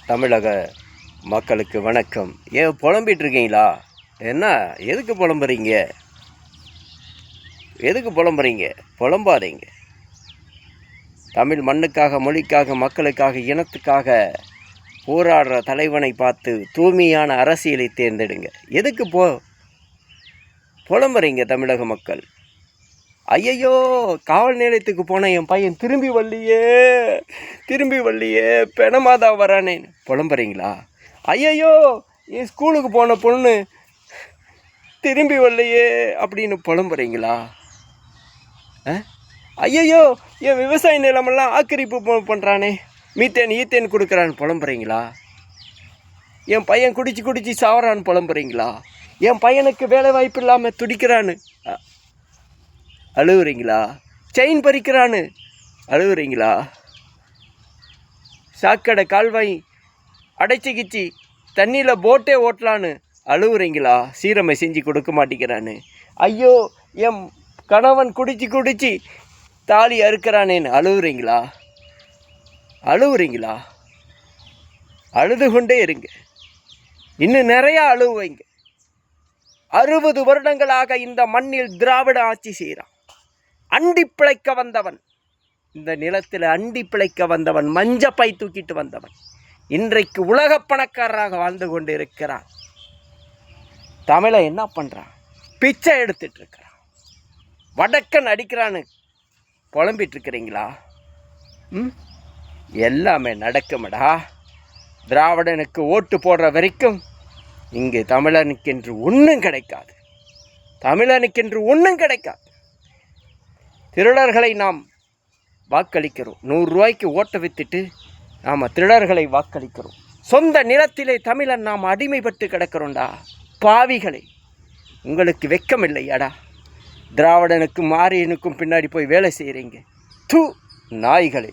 தமிழக மக்களுக்கு வணக்கம். ஏன் புலம்பிட்டு இருக்கீங்களா? என்ன எதுக்கு புலம்புறீங்க? புலம்பாதீங்க. தமிழ் மண்ணுக்காக, மொழிக்காக, மக்களுக்காக, இனத்துக்காக போராடுற தலைவனை பார்த்து தூய்மையான அரசியலை தேர்ந்தெடுங்க. எதுக்கு புலம்புறீங்க தமிழக மக்கள்? ஐயையோ, காவல் நிலையத்துக்கு போன என் பையன் திரும்பி வரலையே, பெணமாதான் வரானேன்னு புலம்புறீங்களா? ஐயையோ, என் ஸ்கூலுக்கு போன பொண்ணு திரும்பி வரலையே அப்படின்னு புலம்புறீங்களா? ஐயையோ, என் விவசாய நிலமெல்லாம் ஆக்கிரமிப்பு பண்ணுறானே, ஈத்தேன் கொடுக்குறான்னு புலம்புறீங்களா? என் பையன் குடிச்சு சாவறான்னு புலம்புறீங்களா? என் பையனுக்கு வேலை வாய்ப்பு இல்லாமல் துடிக்கிறான்னு அழுவுறீங்களா? செயின் பறிக்கிறான்னு அழுவுறீங்களா? சாக்கடை கால்வாய் அடைச்சிக்கிச்சு தண்ணியில் போட்டே ஓட்டலான்னு அழுவுறீங்களா? சீரமை செஞ்சு கொடுக்க மாட்டேங்கிறான்னு. ஐயோ, என் கணவன் குடிச்சு தாலி அறுக்கிறானேன்னு அழுவுறீங்களா? அழுது கொண்டே இருங்க, இன்னும் நிறையா அழுவைங்க. 60 வருடங்களாக இந்த மண்ணில் திராவிட ஆட்சி செய்கிறான். அண்டி பிழைக்க வந்தவன், இந்த நிலத்தில் அண்டி பிழைக்க வந்தவன், மஞ்சப்பை தூக்கிட்டு வந்தவன், இன்றைக்கு உலக பணக்காரராக வாழ்ந்து கொண்டு இருக்கிறான். தமிழை என்ன பண்ணுறான்? பிச்சை எடுத்துட்டு இருக்கிறான். வடக்கன் அடிக்கிறான்னு புலம்பிட்டு இருக்கிறீங்களா? எல்லாமே நடக்குமடா. திராவிடனுக்கு ஓட்டு போடுற வரைக்கும் இங்கு தமிழனுக்கென்று ஒன்றும் கிடைக்காது. திருடர்களை நாம் வாக்களிக்கிறோம். 100 ரூபாய்க்கு ஓட்டை வித்துட்டு நாம் திருடர்களை வாக்களிக்கிறோம். சொந்த நிலத்திலே தமிழன் நாம் அடிமைப்பட்டு கிடக்கிறோண்டா. பாவிகளை, உங்களுக்கு வெக்கம் இல்லையாடா? திராவிடனுக்கும் ஆரியனுக்கும் பின்னாடி போய் வேலை செய்கிறீங்க. நாய்களே.